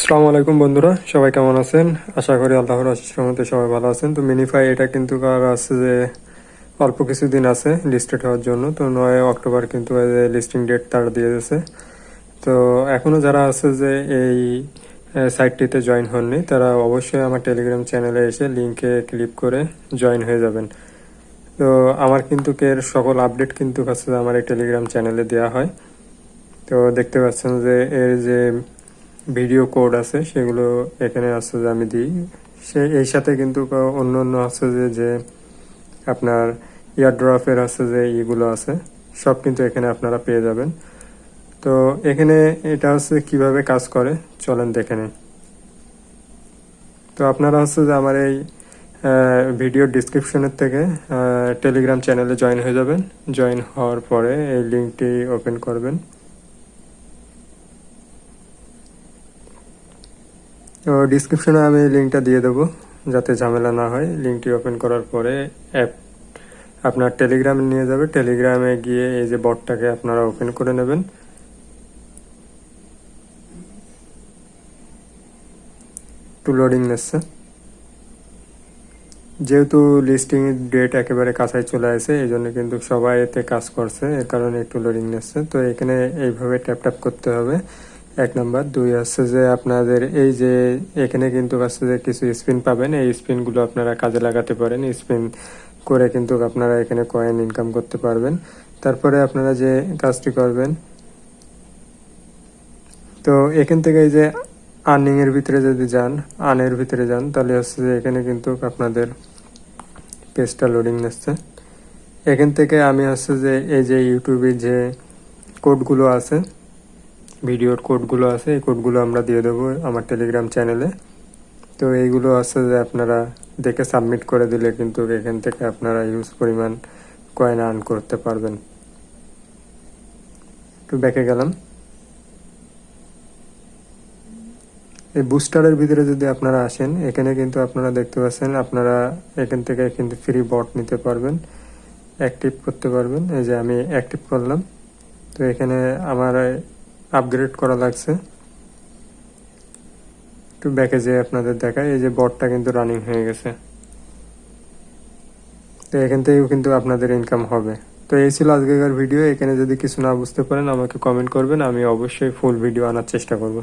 আসসালামু আলাইকুম বন্ধুরা, সবাই কেমন আছেন? আশা করি আল্লাহর আশিস রহমতে সবাই ভালো আছেন। তো মিনিফাই এটা কিন্তু আর আছে যে অল্প কিছুদিন আছে লিস্টেড হওয়ার জন্য। তো 9 অক্টোবর কিন্তু লিস্টিং ডেট তারা দিয়ে দিয়েছে। তো এখনও যারা আছে যে এই সাইটটিতে জয়েন হননি, তারা অবশ্যই আমার টেলিগ্রাম চ্যানেলে এসে লিঙ্কে ক্লিক করে জয়েন হয়ে যাবেন। তো আমার কিন্তু এর সকল আপডেট কিন্তু কাছে আমার এই টেলিগ্রাম চ্যানেলে দেওয়া হয়। তো দেখতে পাচ্ছেন যে এর যে ভিডিও কোড আছে সেগুলো এখানে আছে যে আমি দিই। এই সাথে কিন্তু অন্য অন্য আছে যে আপনার ইয়ারড্রপের আছে যে ইগুলো আছে, সব কিন্তু এখানে আপনারা পেয়ে যাবেন। তো এখানে এটা হচ্ছে কিভাবে কাজ করে চলেন দেখে নিন। তো আপনারা হচ্ছে যে আমার এই ভিডিও ডিসক্রিপশনের থেকে টেলিগ্রাম চ্যানেলে জয়েন হয়ে যাবেন। জয়েন হওয়ার পরে এই লিঙ্কটি ওপেন করবেন। তো ডিসক্রিপশনে আমি লিঙ্কটা দিয়ে দেবো যাতে ঝামেলা না হয়। লিঙ্কটি ওপেন করার পরে অ্যাপ আপনার টেলিগ্রামে নিয়ে যাবে। টেলিগ্রামে গিয়ে এই যে বটটাকে আপনারা ওপেন করে নেবেন। একটু লোডিং নিচ্ছে, যেহেতু লিস্টিং ডেট একেবারে কাছাই চলে আসে এই জন্য কিন্তু সবাই এতে কাজ করছে, এর কারণে একটু লোডিং নিচ্ছে। তো এখানে এইভাবে ট্যাপ ট্যাপ করতে হবে। 1 নাম্বার। 2 আছে যে আপনাদের এই যে এখানে কিন্তু আছে যে কিছু স্পিন পাবেন, এই স্পিনগুলো আপনারা কাজে লাগাতে পারেন। স্পিন করে কিন্তু আপনারা এখানে কয়েন ইনকাম করতে পারবেন। তারপরে আপনারা যে কাজটি করবেন, তো এখান থেকে এই যে আর্নিং এর ভিতরে যদি যান, আর্নের ভিতরে যান, তাহলে হচ্ছে যে এখানে কিন্তু আপনাদের পেজটা লোডিং নিচ্ছে। এখান থেকে আমি হচ্ছে যে এই যে ইউটিউবে যে কোডগুলো আছে, ভিডিওর কোডগুলো আছে, এই কোডগুলো আমরা দিয়ে দেবো আমার টেলিগ্রাম চ্যানেলে। তো এইগুলো আছে যে আপনারা দেখে সাবমিট করে দিলে কিন্তু এখান থেকে আপনারা ইউজ পরিমাণ কয়েন আর্ন করতে পারবেন। একটু ব্যাকে গেলাম। এই বুস্টারের ভিতরে যদি আপনারা আসেন, এখানে কিন্তু আপনারা দেখতে পাচ্ছেন আপনারা এখান থেকে কিন্তু ফ্রি বট নিতে পারবেন, অ্যাক্টিভ করতে পারবেন। এই যে আমি অ্যাক্টিভ করলাম। তো এখানে আমার আপগ্রেড করা লাগছে। একটু ব্যাকে যেয়ে আপনাদের দেখায়, এই যে বটটা কিন্তু রানিং হয়ে গেছে। তো এখান থেকেও কিন্তু আপনাদের ইনকাম হবে। তো এই ছিল আজকের ভিডিও। এখানে যদি কিছু না বুঝতে পারেন আমাকে কমেন্ট করবেন, আমি অবশ্যই ফুল ভিডিও আনার চেষ্টা করব।